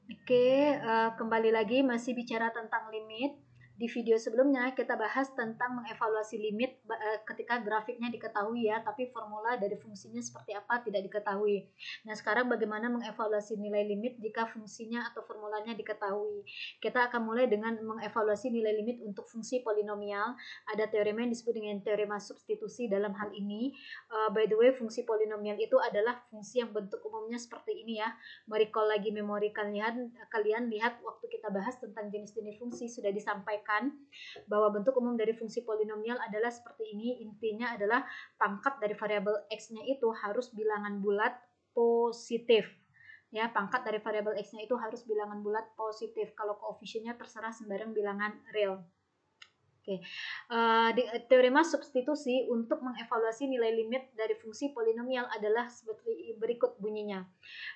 Oke, kembali lagi masih bicara tentang limit. Di video sebelumnya kita bahas tentang mengevaluasi limit ketika grafiknya diketahui ya, tapi formula dari fungsinya seperti apa tidak diketahui. Nah, sekarang bagaimana mengevaluasi nilai limit jika fungsinya atau formulanya diketahui. Kita akan mulai dengan mengevaluasi nilai limit untuk fungsi polinomial. Ada teorema yang disebut dengan teorema substitusi dalam hal ini. By the way, fungsi polinomial itu adalah fungsi yang bentuk umumnya seperti ini ya. Merecall lagi memori kalian lihat waktu kita bahas tentang jenis-jenis fungsi sudah disampaikan bahwa bentuk umum dari fungsi polinomial adalah seperti ini. Intinya adalah pangkat dari variabel x-nya itu harus bilangan bulat positif. Ya, pangkat dari variabel x-nya itu harus bilangan bulat positif. Kalau koefisiennya terserah sembarang bilangan real. Oke, teorema substitusi untuk mengevaluasi nilai limit dari fungsi polinomial adalah seperti berikut bunyinya.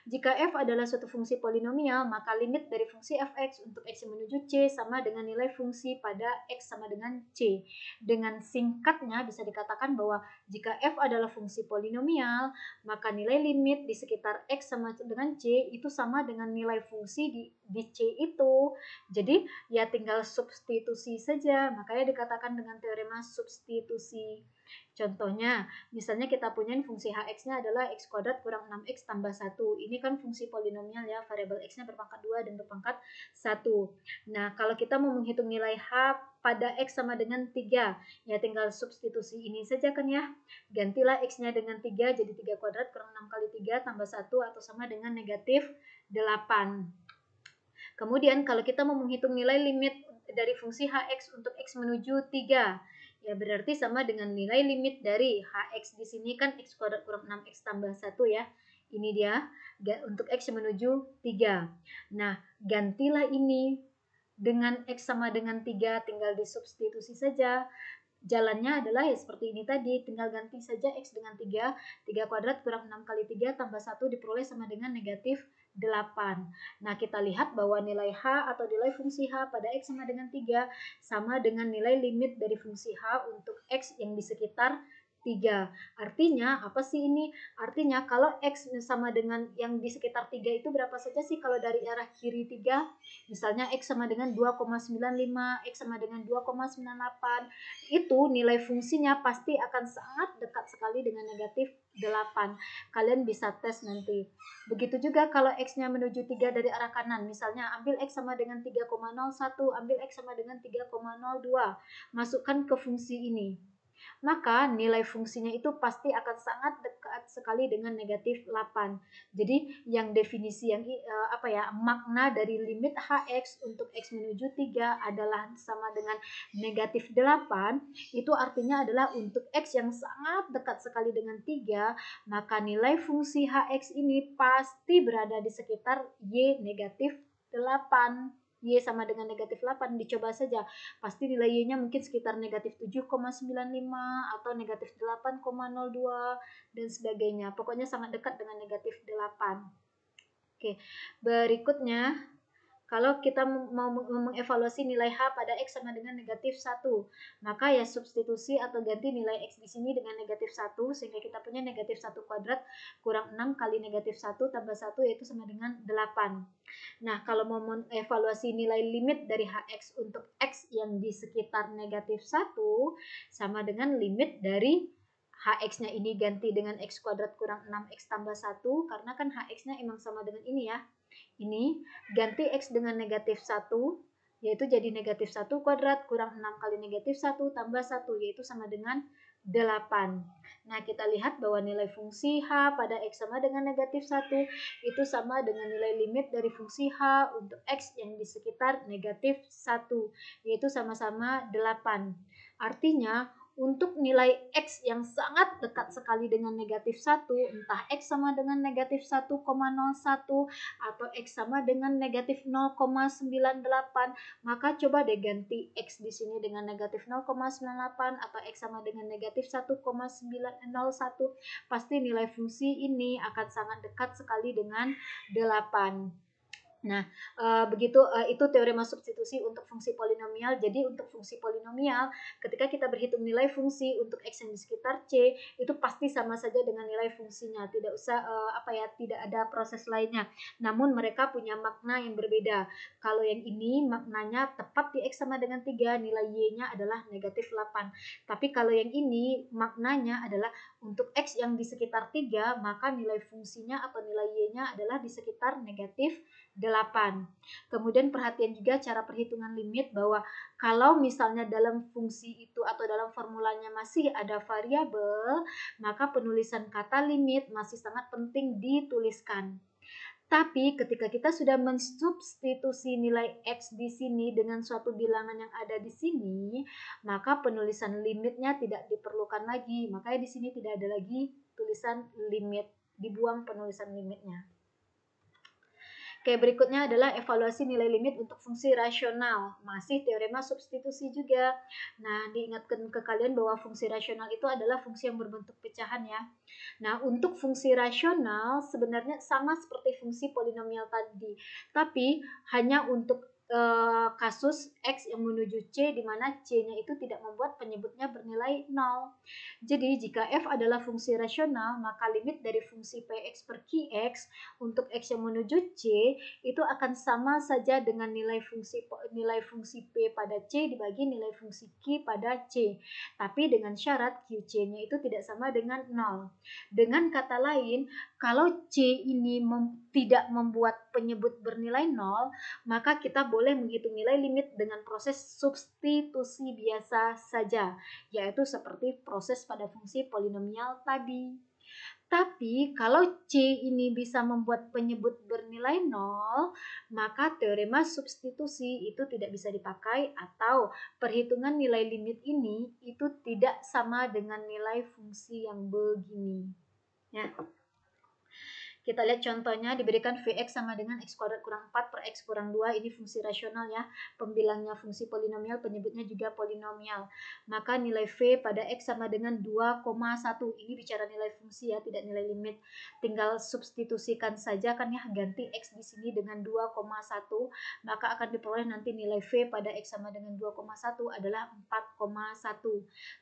Jika f adalah suatu fungsi polinomial, maka limit dari fungsi fx untuk x yang menuju c sama dengan nilai fungsi pada x sama dengan c. Dengan singkatnya bisa dikatakan bahwa jika f adalah fungsi polinomial, maka nilai limit di sekitar x sama dengan c itu sama dengan nilai fungsi di c itu. Jadi ya tinggal substitusi saja, makanya dikatakan dengan teorema substitusi. Contohnya, misalnya kita punya fungsi hx-nya adalah x kuadrat kurang 6x tambah 1. Ini kan fungsi polinomial ya, variabel x-nya berpangkat 2 dan berpangkat 1. Nah, kalau kita mau menghitung nilai h pada x sama dengan 3, ya tinggal substitusi ini saja kan ya. Gantilah x-nya dengan 3, jadi 3 kuadrat kurang 6 kali 3 tambah 1 atau sama dengan negatif 8. Kemudian kalau kita mau menghitung nilai limit dari fungsi hx untuk x menuju 3, ya berarti sama dengan nilai limit dari hx di sini kan x kuadrat kurang 6x tambah 1 ya. Ini dia untuk x menuju 3. Nah, gantilah ini dengan x sama dengan 3, tinggal disubstitusi saja. Jalannya adalah ya seperti ini tadi, tinggal ganti saja x dengan 3, 3 kuadrat kurang 6 kali 3 tambah 1 diperoleh sama dengan negatif 8. Nah, kita lihat bahwa nilai h atau nilai fungsi h pada x sama dengan 3 sama dengan nilai limit dari fungsi h untuk x yang di sekitar 3. Artinya apa sih ini? Artinya kalau x sama dengan yang di sekitar 3 itu berapa saja sih kalau dari arah kiri 3? Misalnya x sama dengan 2,95, x sama dengan 2,98. Itu nilai fungsinya pasti akan sangat dekat sekali dengan negatif 8. Kalian bisa tes nanti. Begitu juga kalau x-nya menuju 3 dari arah kanan. Misalnya ambil x sama dengan 3,01, ambil x sama dengan 3,02. Masukkan ke fungsi ini. Maka nilai fungsinya itu pasti akan sangat dekat sekali dengan negatif 8. Jadi yang definisi yang makna dari limit hx untuk x menuju 3 adalah sama dengan negatif 8. Itu artinya adalah untuk x yang sangat dekat sekali dengan 3, maka nilai fungsi hx ini pasti berada di sekitar y negatif 8. Y sama dengan negatif 8, dicoba saja. Pasti nilai Y-nya mungkin sekitar negatif 7,95 atau negatif 8,02 dan sebagainya. Pokoknya sangat dekat dengan negatif 8. Oke, berikutnya kalau kita mau mengevaluasi nilai H pada X sama dengan negatif 1, maka ya substitusi atau ganti nilai X di sini dengan negatif 1, sehingga kita punya negatif 1 kuadrat kurang 6 kali negatif 1 tambah 1, yaitu sama dengan 8. Nah, kalau mau mengevaluasi nilai limit dari Hx untuk X yang di sekitar negatif 1, sama dengan limit dari Hx-nya ini ganti dengan X kuadrat kurang 6X tambah 1, karena kan Hx-nya emang sama dengan ini ya. Ini ganti X dengan negatif 1, yaitu jadi negatif 1 kuadrat kurang 6 kali negatif 1 tambah 1, yaitu sama dengan 8. Nah, kita lihat bahwa nilai fungsi H pada X sama dengan negatif 1 itu sama dengan nilai limit dari fungsi H untuk X yang di sekitar negatif 1, yaitu sama-sama 8. Artinya, untuk nilai X yang sangat dekat sekali dengan negatif 1, entah X sama dengan negatif 1,01 atau X sama dengan negatif 0,98, maka coba deh ganti X di sini dengan negatif 0,98 atau X sama dengan negatif 1,901. Pasti nilai fungsi ini akan sangat dekat sekali dengan 8. Nah, itu teorema substitusi untuk fungsi polinomial. Jadi untuk fungsi polinomial, ketika kita berhitung nilai fungsi untuk x yang di sekitar c, itu pasti sama saja dengan nilai fungsinya. Tidak usah tidak ada proses lainnya. Namun mereka punya makna yang berbeda. Kalau yang ini maknanya tepat di x sama dengan 3, nilai y-nya adalah negatif 8. Tapi kalau yang ini maknanya adalah untuk x yang di sekitar 3, maka nilai fungsinya atau nilai y-nya adalah di sekitar negatif 8. Kemudian perhatian juga cara perhitungan limit, bahwa kalau misalnya dalam fungsi itu atau dalam formulanya masih ada variabel, maka penulisan kata limit masih sangat penting dituliskan. Tapi ketika kita sudah mensubstitusi nilai x di sini dengan suatu bilangan yang ada di sini, maka penulisan limitnya tidak diperlukan lagi. Makanya di sini tidak ada lagi tulisan limit, dibuang penulisan limitnya. Oke, berikutnya adalah evaluasi nilai limit untuk fungsi rasional. Masih teorema substitusi juga. Nah, diingatkan ke kalian bahwa fungsi rasional itu adalah fungsi yang berbentuk pecahan ya. Nah, untuk fungsi rasional sebenarnya sama seperti fungsi polinomial tadi. Tapi hanya untuk kasus x yang menuju c, di mana c-nya itu tidak membuat penyebutnya bernilai 0. Jadi, jika f adalah fungsi rasional, maka limit dari fungsi px per qx untuk x yang menuju c itu akan sama saja dengan nilai fungsi p pada c dibagi nilai fungsi q pada c. Tapi dengan syarat qc-nya itu tidak sama dengan 0. Dengan kata lain, kalau c ini tidak membuat penyebut bernilai 0, maka kita boleh menghitung nilai limit dengan proses substitusi biasa saja, yaitu seperti proses pada fungsi polinomial tadi. Tapi kalau C ini bisa membuat penyebut bernilai 0, maka teorema substitusi itu tidak bisa dipakai, atau perhitungan nilai limit ini itu tidak sama dengan nilai fungsi yang begini. Ya. Kita lihat contohnya, diberikan Vx sama dengan x kuadrat kurang 4 per x kurang 2. Ini fungsi rasional ya. Pembilangnya fungsi polinomial, penyebutnya juga polinomial. Maka nilai V pada x sama dengan 2,1. Ini bicara nilai fungsi ya, tidak nilai limit. Tinggal substitusikan saja kan ya, ganti x di sini dengan 2,1. Maka akan diperoleh nanti nilai V pada x sama dengan 2,1 adalah 4,1.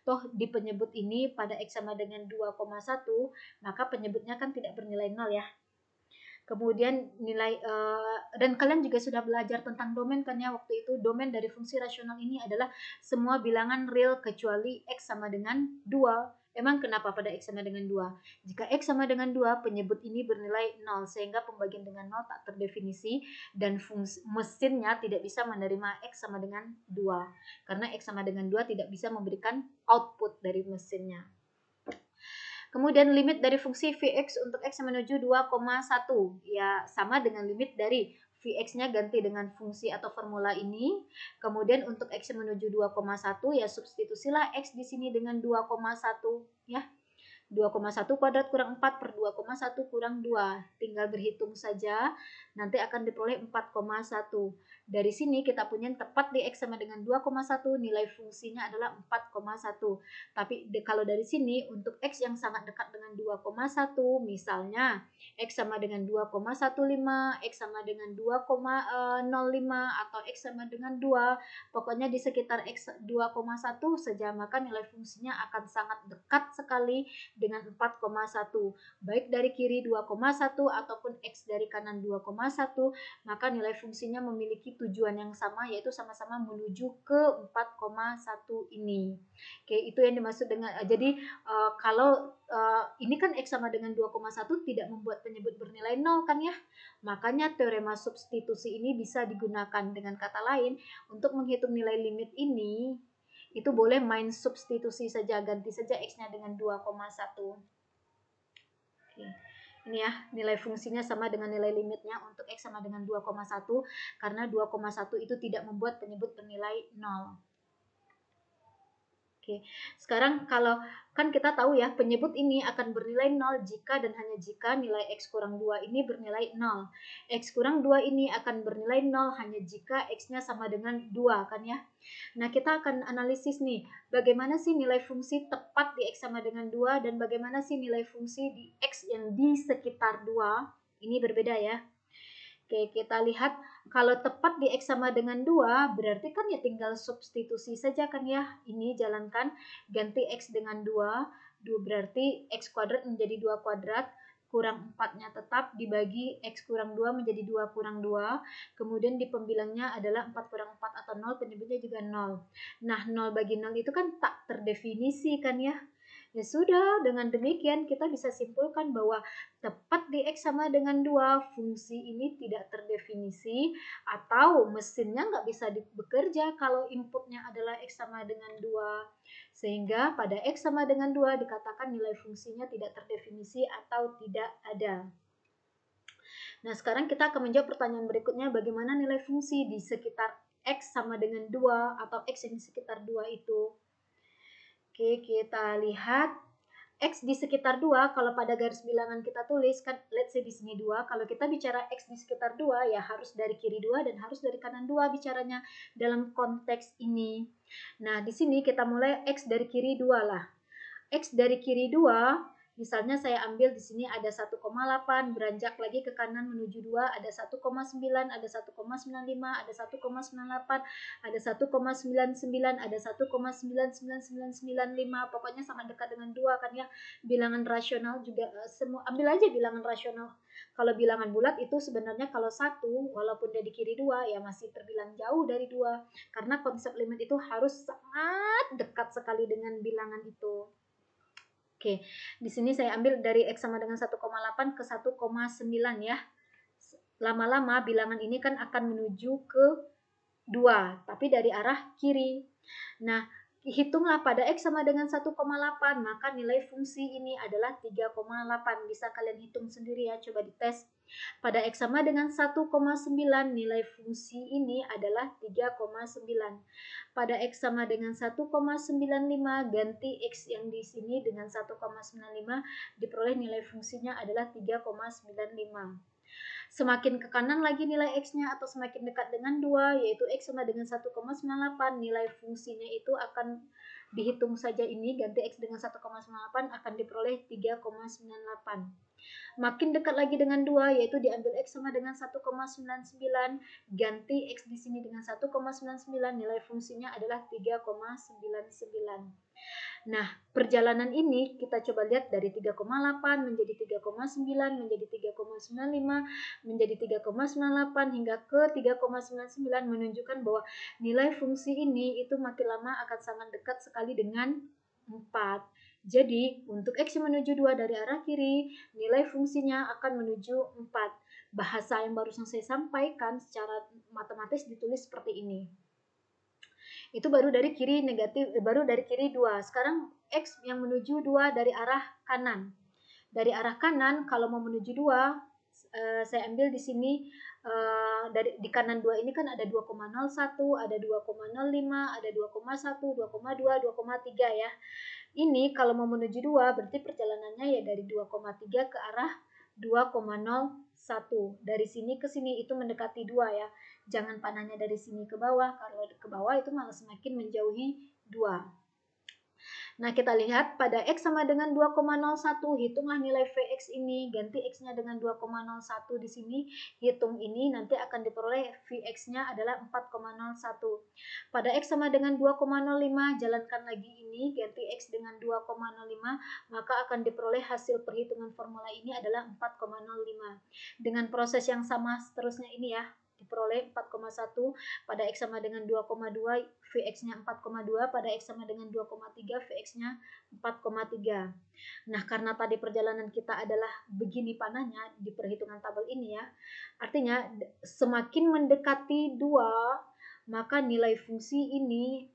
Toh di penyebut ini pada x sama dengan 2,1, maka penyebutnya kan tidak bernilai 0 ya. Kemudian nilai dan kalian juga sudah belajar tentang domain kan ya waktu itu. Domain dari fungsi rasional ini adalah semua bilangan real kecuali x sama dengan 2. Emang kenapa pada x sama dengan 2? Jika x sama dengan 2, penyebut ini bernilai 0, sehingga pembagian dengan 0 tak terdefinisi dan mesinnya tidak bisa menerima x sama dengan 2. Karena x sama dengan 2 tidak bisa memberikan output dari mesinnya. Kemudian limit dari fungsi Vx untuk x menuju 2,1 ya sama dengan limit dari Vx-nya ganti dengan fungsi atau formula ini. Kemudian untuk x menuju 2,1 ya substitusilah x di sini dengan 2,1 ya. 2,1 kuadrat kurang 4 per 2,1 kurang 2. Tinggal berhitung saja, nanti akan diperoleh 4,1. Dari sini kita punya tepat di x sama dengan 2,1, nilai fungsinya adalah 4,1. Tapi kalau dari sini untuk x yang sangat dekat dengan 2,1, misalnya x sama dengan 2,15, x sama dengan 2,05, atau x sama dengan 2, pokoknya di sekitar x 2,1 saja, maka nilai fungsinya akan sangat dekat sekali dengan 4,1. Baik dari kiri 2,1 ataupun x dari kanan 2,1, maka nilai fungsinya memiliki tujuan yang sama, yaitu sama-sama menuju ke 4,1 ini. Oke, itu yang dimaksud dengan jadi kalau ini kan x sama dengan 2,1 tidak membuat penyebut bernilai 0 kan ya. Makanya teorema substitusi ini bisa digunakan. Dengan kata lain, untuk menghitung nilai limit ini itu boleh main substitusi saja, ganti saja x-nya dengan 2,1. Oke. Ini ya, nilai fungsinya sama dengan nilai limitnya untuk x sama dengan 2,1, karena 2,1 itu tidak membuat penyebut bernilai 0. Oke, sekarang kalau kan kita tahu ya penyebut ini akan bernilai 0 jika dan hanya jika nilai x kurang 2 ini bernilai 0. X kurang 2 ini akan bernilai 0 hanya jika x-nya sama dengan 2 kan ya. Nah kita akan analisis nih bagaimana sih nilai fungsi tepat di x sama dengan 2 dan bagaimana sih nilai fungsi di x yang di sekitar 2. Ini berbeda ya. Oke, kita lihat kalau tepat di X sama dengan 2, berarti kan ya tinggal substitusi saja kan ya. Ini jalankan, ganti X dengan 2, berarti X kuadrat menjadi 2 kuadrat, kurang 4-nya tetap, dibagi X kurang 2 menjadi 2 kurang 2, kemudian di pembilangnya adalah 4 kurang 4 atau 0, penyebutnya juga 0. Nah, 0 bagi 0 itu kan tak terdefinisi kan ya. Ya sudah, dengan demikian kita bisa simpulkan bahwa tepat di X sama dengan 2, fungsi ini tidak terdefinisi atau mesinnya nggak bisa bekerja kalau inputnya adalah X sama dengan 2. Sehingga pada X sama dengan 2 dikatakan nilai fungsinya tidak terdefinisi atau tidak ada. Nah, sekarang kita akan menjawab pertanyaan berikutnya, bagaimana nilai fungsi di sekitar X sama dengan 2 atau X yang di sekitar 2 itu. Oke, kita lihat X di sekitar 2, kalau pada garis bilangan kita tulis, kan let's say di sini 2, kalau kita bicara X di sekitar 2, ya harus dari kiri 2 dan harus dari kanan 2 bicaranya dalam konteks ini. Nah, di sini kita mulai X dari kiri 2 lah. X dari kiri 2, misalnya saya ambil di sini ada 1,8, beranjak lagi ke kanan menuju 2, ada 1,9, ada 1,95, ada 1,98, ada 1,99, ada 1,99995, pokoknya sangat dekat dengan 2 kan ya. Bilangan rasional juga semua, ambil aja bilangan rasional. Kalau bilangan bulat itu sebenarnya kalau 1, walaupun dia di kiri 2, ya masih terbilang jauh dari 2, karena konsep limit itu harus sangat dekat sekali dengan bilangan itu. Oke, di sini saya ambil dari X sama dengan 1,8 ke 1,9 ya. Lama-lama bilangan ini kan akan menuju ke 2, tapi dari arah kiri. Nah, hitunglah pada X sama dengan 1,8, maka nilai fungsi ini adalah 3,8. Bisa kalian hitung sendiri ya, coba dites. Pada X sama dengan 1,9, nilai fungsi ini adalah 3,9. Pada X sama dengan 1,95, ganti X yang di sini dengan 1,95, diperoleh nilai fungsinya adalah 3,95. Semakin ke kanan lagi nilai X-nya atau semakin dekat dengan 2, yaitu X sama dengan 1,98, nilai fungsinya itu akan dihitung saja ini, ganti X dengan 1,98 akan diperoleh 3,98. Makin dekat lagi dengan 2, yaitu diambil X sama dengan 1,99, ganti X di sini dengan 1,99, nilai fungsinya adalah 3,99. Nah, perjalanan ini kita coba lihat dari 3,8 menjadi 3,9, menjadi 3,95, menjadi 3,98 hingga ke 3,99, menunjukkan bahwa nilai fungsi ini itu makin lama akan sangat dekat sekali dengan 4. Jadi, untuk X yang menuju 2 dari arah kiri, nilai fungsinya akan menuju 4. Bahasa yang barusan saya sampaikan secara matematis ditulis seperti ini. Itu baru dari kiri negatif, baru dari kiri 2. Sekarang X yang menuju 2 dari arah kanan. Dari arah kanan, kalau mau menuju 2, saya ambil di sini, di kanan 2 ini kan ada 2,01, ada 2,05, ada 2,1, 2,2, 2,3 ya. Ini kalau mau menuju 2, berarti perjalanannya ya dari 2,3 ke arah 2,01. Dari sini ke sini itu mendekati 2 ya. Jangan panahnya dari sini ke bawah, kalau ke bawah itu malah semakin menjauhi 2. Nah, kita lihat pada X sama dengan 2,01, hitunglah nilai Vx ini, ganti X-nya dengan 2,01 di sini, hitung ini, nanti akan diperoleh Vx-nya adalah 4,01. Pada X sama dengan 2,05, jalankan lagi ini, ganti X dengan 2,05, maka akan diperoleh hasil perhitungan formula ini adalah 4,05. Dengan proses yang sama seterusnya ini ya, diperoleh 4,1, pada X sama dengan 2,2, Vx-nya 4,2, pada X sama dengan 2,3, Vx-nya 4,3. Nah, karena tadi perjalanan kita adalah begini panahnya di perhitungan tabel ini ya, artinya semakin mendekati 2, maka nilai fungsi ini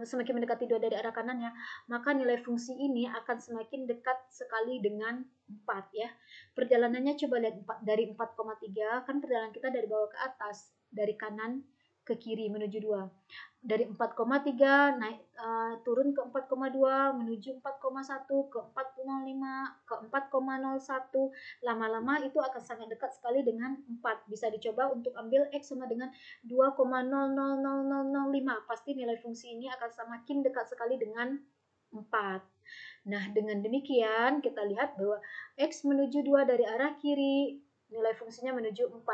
semakin mendekati 2 dari arah kanan ya, maka nilai fungsi ini akan semakin dekat sekali dengan 4 ya. Perjalanannya coba lihat dari 4,3, kan perjalanan kita dari bawah ke atas, dari kanan ke kiri menuju 2. Dari 4,3 naik turun ke 4,2 menuju 4,1 ke 4,05 ke 4,01, lama-lama itu akan sangat dekat sekali dengan 4. Bisa dicoba untuk ambil X sama dengan 2,000005, pasti nilai fungsi ini akan semakin dekat sekali dengan 4. Nah, dengan demikian kita lihat bahwa X menuju 2 dari arah kiri nilai fungsinya menuju 4.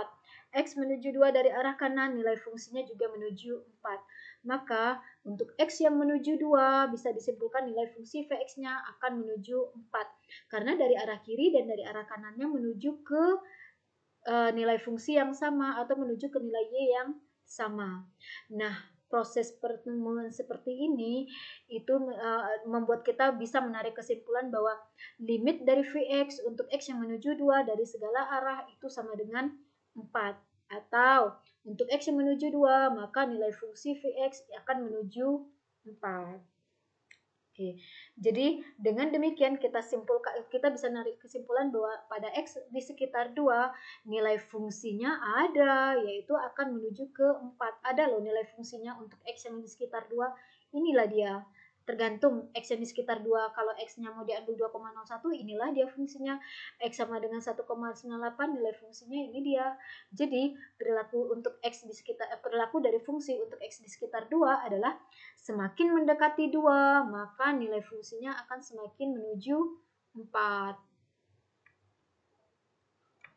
X menuju 2 dari arah kanan, nilai fungsinya juga menuju 4. Maka untuk X yang menuju 2 bisa disimpulkan nilai fungsi Vx-nya akan menuju 4. Karena dari arah kiri dan dari arah kanannya menuju ke nilai fungsi yang sama atau menuju ke nilai Y yang sama. Nah, proses pertemuan seperti ini itu membuat kita bisa menarik kesimpulan bahwa limit dari Vx untuk X yang menuju 2 dari segala arah itu sama dengan 4. Atau untuk X yang menuju 2 maka nilai fungsi Vx akan menuju 4. Oke, jadi dengan demikian kita bisa narik kesimpulan bahwa pada X di sekitar 2 nilai fungsinya ada, yaitu akan menuju ke 4. Ada loh nilai fungsinya untuk X yang di sekitar 2, inilah dia. Tergantung X yang di sekitar 2, kalau X-nya mau diambil 2,01, inilah dia fungsinya. X sama dengan 1,98, nilai fungsinya ini dia. Jadi perilaku untuk X di sekitar perilaku dari fungsi untuk X di sekitar 2 adalah semakin mendekati 2, maka nilai fungsinya akan semakin menuju 4.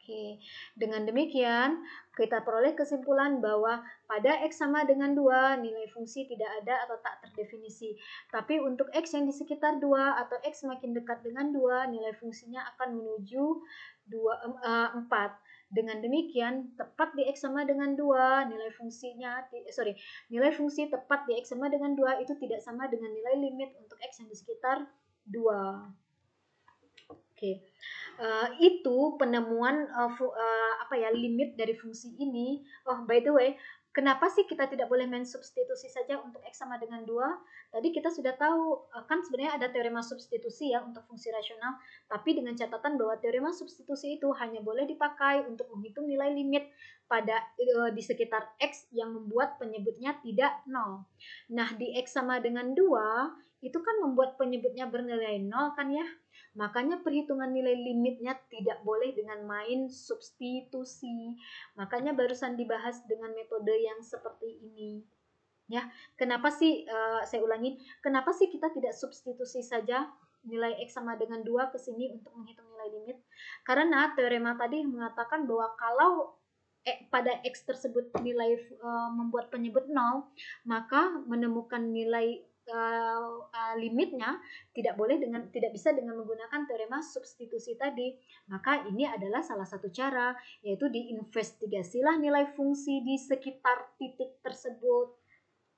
Oke, dengan demikian kita peroleh kesimpulan bahwa pada X sama dengan 2, nilai fungsi tidak ada atau tak terdefinisi. Tapi untuk X yang di sekitar 2 atau X semakin dekat dengan 2, nilai fungsinya akan menuju 4. Dengan demikian, tepat di X sama dengan 2, nilai fungsi tepat di X sama dengan 2 itu tidak sama dengan nilai limit untuk X yang di sekitar 2. Oke. Itu penemuan limit dari fungsi ini. Oh, by the way, kenapa sih kita tidak boleh main substitusi saja untuk X sama dengan 2? Tadi kita sudah tahu, kan sebenarnya ada teorema substitusi ya untuk fungsi rasional, tapi dengan catatan bahwa teorema substitusi itu hanya boleh dipakai untuk menghitung nilai limit pada di sekitar X yang membuat penyebutnya tidak 0. Nah, di X sama dengan 2, itu kan membuat penyebutnya bernilai 0 kan ya? Makanya perhitungan nilai limitnya tidak boleh dengan main substitusi. Makanya barusan dibahas dengan metode yang seperti ini. Ya, kenapa sih saya ulangi, kenapa sih kita tidak substitusi saja nilai X sama dengan 2 ke sini untuk menghitung nilai limit? Karena teorema tadi mengatakan bahwa kalau pada X tersebut nilai membuat penyebut 0, maka menemukan nilai limitnya tidak bisa dengan menggunakan teorema substitusi tadi. Maka ini adalah salah satu cara, yaitu diinvestigasilah nilai fungsi di sekitar titik tersebut.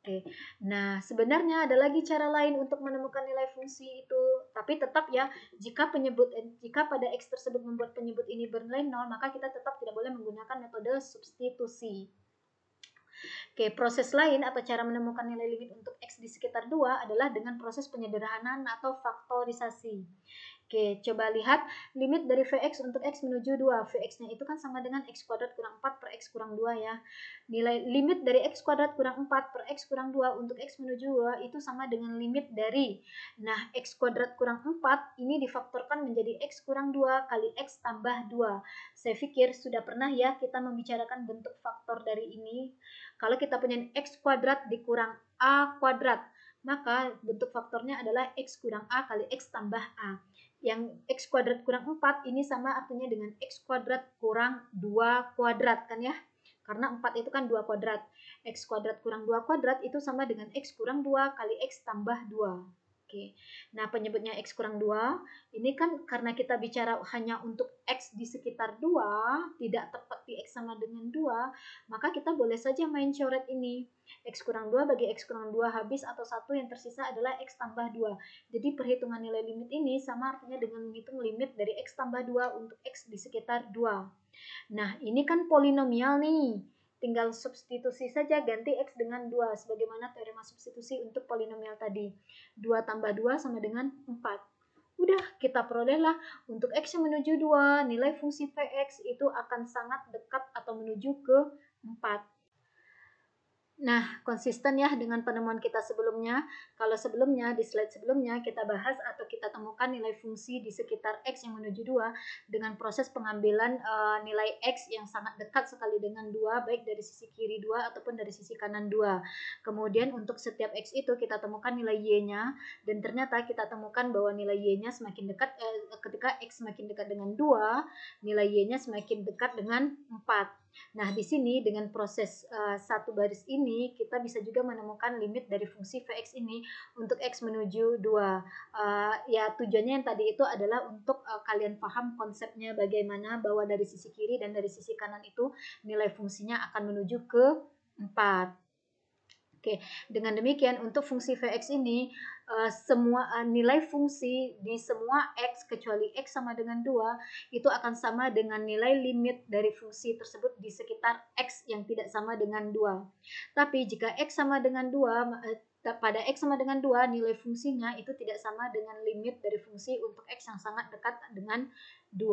Oke. Nah, sebenarnya ada lagi cara lain untuk menemukan nilai fungsi itu, tapi tetap ya, jika pada X tersebut membuat penyebut ini bernilai 0, maka kita tetap tidak boleh menggunakan metode substitusi. Oke, proses lain atau cara menemukan nilai limit untuk X di sekitar 2 adalah dengan proses penyederhanaan atau faktorisasi. Oke, coba lihat limit dari Vx untuk X menuju 2. Vx-nya itu kan sama dengan X kuadrat kurang 4 per X kurang 2 ya. Nilai limit dari X kuadrat kurang 4 per X kurang 2 untuk X menuju 2 itu sama dengan limit dari, nah X kuadrat kurang 4 ini difaktorkan menjadi X kurang 2 kali X tambah 2. Saya pikir sudah pernah ya kita membicarakan bentuk faktor dari ini. Kalau kita punya X kuadrat dikurang A kuadrat, maka bentuk faktornya adalah X kurang A kali X tambah A. Yang X kuadrat kurang 4 ini sama artinya dengan X kuadrat kurang 2 kuadrat kan ya. Karena 4 itu kan 2 kuadrat. X kuadrat kurang 2 kuadrat itu sama dengan X kurang 2 kali X tambah 2. Oke. Nah, penyebutnya X kurang 2, ini kan karena kita bicara hanya untuk X di sekitar 2, tidak tepat di X sama dengan 2, maka kita boleh saja main coret ini. X kurang 2 bagi X kurang 2 habis atau 1 yang tersisa adalah X tambah 2. Jadi perhitungan nilai limit ini sama artinya dengan menghitung limit dari X tambah 2 untuk X di sekitar 2. Nah, ini kan polinomial nih. Tinggal substitusi saja, ganti X dengan 2. Sebagaimana teorema substitusi untuk polinomial tadi. 2 tambah 2 sama dengan 4. Udah, kita perolehlah untuk X yang menuju 2, nilai fungsi Vx itu akan sangat dekat atau menuju ke 4. Nah, konsisten ya dengan penemuan kita sebelumnya. Kalau sebelumnya, di slide sebelumnya kita bahas atau kita temukan nilai fungsi di sekitar X yang menuju 2 dengan proses pengambilan nilai X yang sangat dekat sekali dengan 2, baik dari sisi kiri 2 ataupun dari sisi kanan 2. Kemudian untuk setiap X itu kita temukan nilai Y-nya, dan ternyata kita temukan bahwa nilai Y-nya semakin dekat, ketika X semakin dekat dengan 2, nilai Y-nya semakin dekat dengan 4. Nah, di sini dengan proses satu baris ini kita bisa juga menemukan limit dari fungsi Vx ini untuk X menuju 2. Ya, tujuannya yang tadi itu adalah untuk kalian paham konsepnya bagaimana bahwa dari sisi kiri dan dari sisi kanan itu nilai fungsinya akan menuju ke 4. Oke, dengan demikian untuk fungsi Vx ini semua nilai fungsi di semua X kecuali X sama dengan 2 itu akan sama dengan nilai limit dari fungsi tersebut di sekitar X yang tidak sama dengan 2. Tapi jika X sama dengan 2, pada X sama dengan 2 nilai fungsinya itu tidak sama dengan limit dari fungsi untuk X yang sangat dekat dengan 2.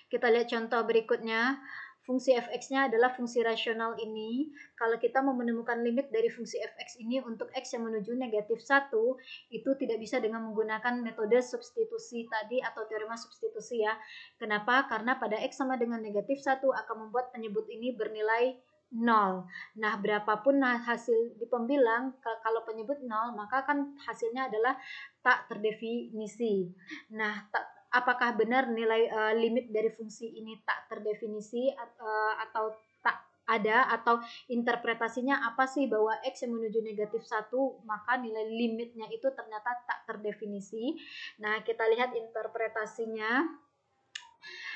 Kita lihat contoh berikutnya. Fungsi fx-nya adalah fungsi rasional ini. Kalau kita mau menemukan limit dari fungsi fx ini untuk x yang menuju negatif 1, itu tidak bisa dengan menggunakan metode substitusi tadi atau teorema substitusi ya. Kenapa? Karena pada x sama dengan negatif 1 akan membuat penyebut ini bernilai 0. Nah, berapapun hasil di pembilang, kalau penyebut 0, maka kan hasilnya adalah tak terdefinisi. Nah, apakah benar nilai limit dari fungsi ini tak terdefinisi atau tak ada, atau interpretasinya apa sih bahwa X yang menuju negatif 1 maka nilai limitnya itu ternyata tak terdefinisi. Nah, kita lihat interpretasinya.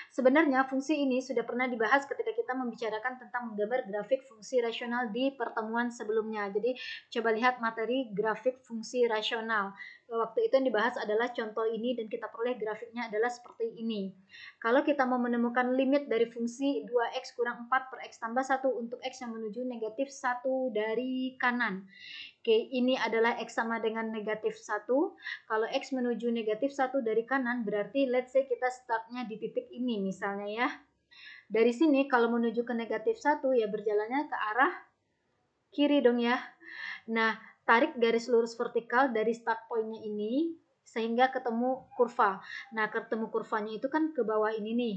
Sebenarnya fungsi ini sudah pernah dibahas ketika kita membicarakan tentang menggambar grafik fungsi rasional di pertemuan sebelumnya. Jadi coba lihat materi grafik fungsi rasional. Waktu itu yang dibahas adalah contoh ini dan kita peroleh grafiknya adalah seperti ini. Kalau kita mau menemukan limit dari fungsi 2x kurang 4 per x tambah 1 untuk x yang menuju negatif 1 dari kanan. Oke, ini adalah X sama dengan negatif 1. Kalau X menuju negatif 1 dari kanan, berarti let's say kita startnya di titik ini misalnya ya. Dari sini kalau menuju ke negatif 1 ya berjalannya ke arah kiri dong ya. Nah, tarik garis lurus vertikal dari start point-nya ini sehingga ketemu kurva. Nah, ketemu kurvanya itu kan ke bawah ini nih,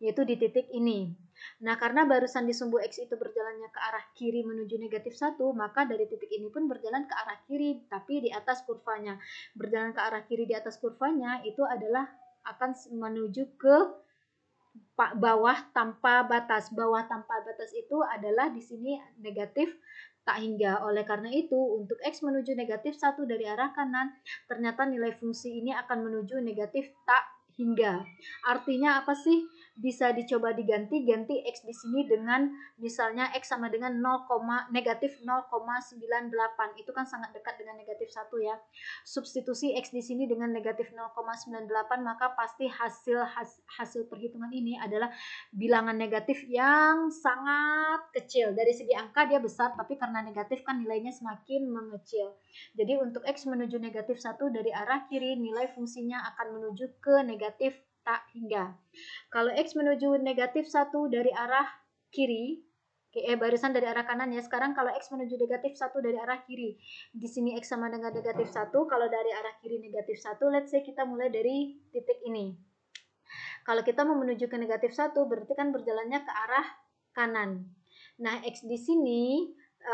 yaitu di titik ini. Nah, karena barusan di sumbu X itu berjalannya ke arah kiri menuju negatif 1, maka dari titik ini pun berjalan ke arah kiri, tapi di atas kurvanya. Berjalan ke arah kiri di atas kurvanya itu adalah akan menuju ke bawah tanpa batas. Bawah tanpa batas itu adalah di sini negatif tak hingga. Oleh karena itu, untuk X menuju negatif 1 dari arah kanan, ternyata nilai fungsi ini akan menuju negatif tak hingga. Artinya apa sih? Bisa dicoba ganti X di sini dengan misalnya X sama dengan negatif 0,98. Itu kan sangat dekat dengan negatif 1 ya. Substitusi X di sini dengan negatif 0,98, maka pasti hasil perhitungan ini adalah bilangan negatif yang sangat kecil. Dari segi angka dia besar, tapi karena negatif kan nilainya semakin mengecil. Jadi untuk X menuju negatif 1 dari arah kiri, nilai fungsinya akan menuju ke negatif tak hingga. Kalau X menuju negatif 1 dari arah kiri, barisan dari arah kanan ya. Sekarang kalau X menuju negatif 1 dari arah kiri. Di sini X sama dengan negatif 1. Kalau dari arah kiri negatif 1, let's say kita mulai dari titik ini. Kalau kita mau menuju ke negatif 1, berarti kan berjalannya ke arah kanan. Nah, X di sini,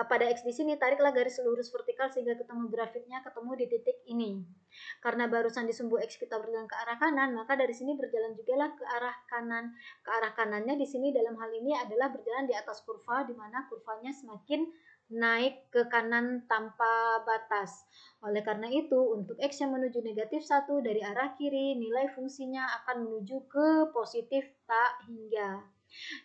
pada X di sini tariklah garis lurus vertikal sehingga ketemu grafiknya, ketemu di titik ini. Karena barusan di sumbu X kita berjalan ke arah kanan, maka dari sini berjalan juga lah ke arah kanan. Ke arah kanannya di sini dalam hal ini adalah berjalan di atas kurva, di mana kurvanya semakin naik ke kanan tanpa batas. Oleh karena itu, untuk X yang menuju negatif 1 dari arah kiri, nilai fungsinya akan menuju ke positif tak hingga.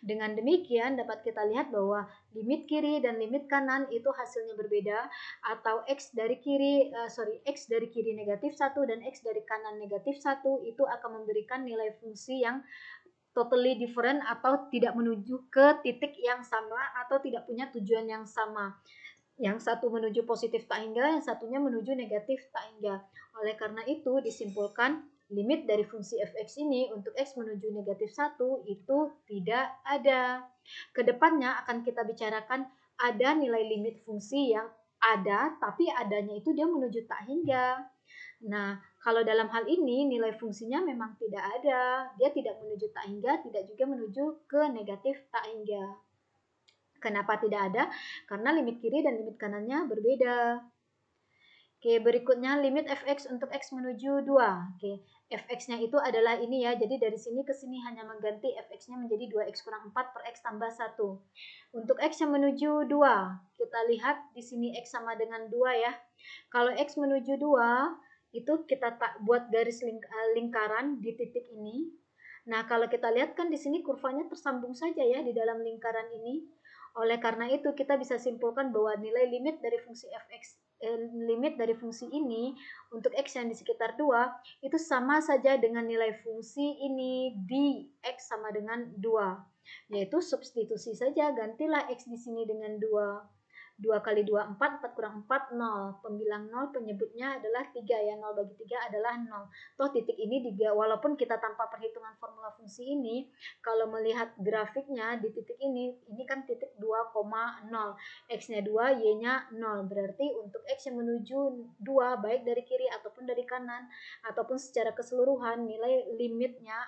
Dengan demikian dapat kita lihat bahwa limit kiri dan limit kanan itu hasilnya berbeda, atau X dari kiri negatif 1 dan X dari kanan negatif 1 itu akan memberikan nilai fungsi yang totally different atau tidak menuju ke titik yang sama atau tidak punya tujuan yang sama. Yang satu menuju positif tak hingga, yang satunya menuju negatif tak hingga. Oleh karena itu disimpulkan limit dari fungsi fx ini untuk x menuju negatif 1 itu tidak ada. Kedepannya akan kita bicarakan ada nilai limit fungsi yang ada, tapi adanya itu dia menuju tak hingga. Nah, kalau dalam hal ini nilai fungsinya memang tidak ada. Dia tidak menuju tak hingga, tidak juga menuju ke negatif tak hingga. Kenapa tidak ada? Karena limit kiri dan limit kanannya berbeda. Oke, berikutnya limit fx untuk x menuju 2. Oke, fx-nya itu adalah ini ya. Jadi dari sini ke sini hanya mengganti fx-nya menjadi 2x kurang 4 per x tambah 1. Untuk x yang menuju 2, kita lihat di sini x sama dengan 2 ya. Kalau x menuju 2, itu kita buat garis lingkaran di titik ini. Nah, kalau kita lihat kan di sini kurvanya tersambung saja ya di dalam lingkaran ini. Oleh karena itu kita bisa simpulkan bahwa nilai limit dari fungsi fx limit dari fungsi ini untuk x yang di sekitar 2 itu sama saja dengan nilai fungsi ini di x sama dengan 2. Yaitu substitusi saja, gantilah x di sini dengan 2. 2 kali 2, 4, 4 kurang 4, 0. Pembilang 0 penyebutnya adalah 3 ya, 0 bagi 3 adalah 0. Toh titik ini walaupun kita tanpa perhitungan formula fungsi ini, kalau melihat grafiknya di titik ini kan titik 2,0. X-nya 2, Y-nya 0. Berarti untuk X yang menuju 2, baik dari kiri ataupun dari kanan, ataupun secara keseluruhan, nilai limitnya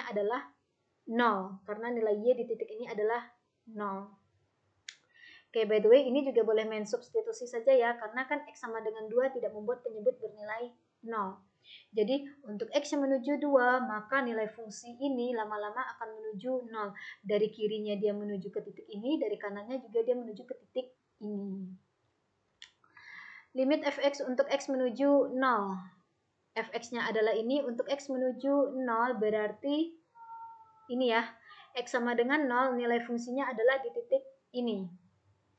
adalah 0. Karena nilai Y di titik ini adalah 0. Oke, by the way, ini juga boleh main substitusi saja ya, karena kan X sama dengan 2 tidak membuat penyebut bernilai 0. Jadi, untuk X yang menuju 2, maka nilai fungsi ini lama-lama akan menuju 0. Dari kirinya dia menuju ke titik ini, dari kanannya juga dia menuju ke titik ini. Limit fx untuk X menuju 0. Fx-nya adalah ini, untuk X menuju 0 berarti ini ya, X sama dengan 0, nilai fungsinya adalah di titik ini.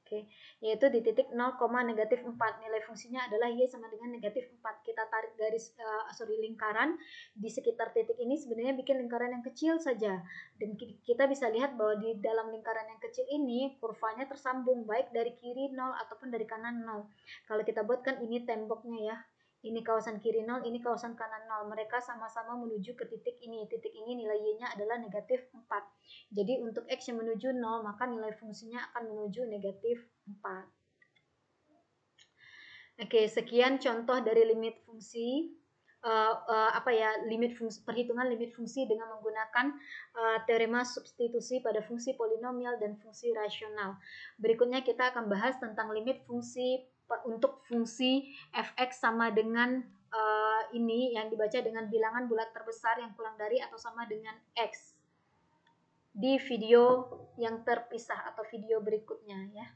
Oke, yaitu di titik 0, negatif 4. Nilai fungsinya adalah Y sama dengan negatif 4. Kita tarik garis lingkaran di sekitar titik ini, sebenarnya bikin lingkaran yang kecil saja. Dan kita bisa lihat bahwa di dalam lingkaran yang kecil ini kurvanya tersambung baik dari kiri 0 ataupun dari kanan 0. Kalau kita buatkan ini temboknya ya. Ini kawasan kiri 0, ini kawasan kanan 0. Mereka sama-sama menuju ke titik ini. Titik ini nilai Y-nya adalah negatif 4. Jadi untuk X yang menuju 0, maka nilai fungsinya akan menuju negatif 4. Oke, sekian contoh dari limit fungsi. Perhitungan limit fungsi dengan menggunakan teorema substitusi pada fungsi polinomial dan fungsi rasional. Berikutnya kita akan bahas tentang limit fungsi untuk fungsi fx sama dengan ini yang dibaca dengan bilangan bulat terbesar yang kurang dari atau sama dengan x di video yang terpisah atau video berikutnya ya.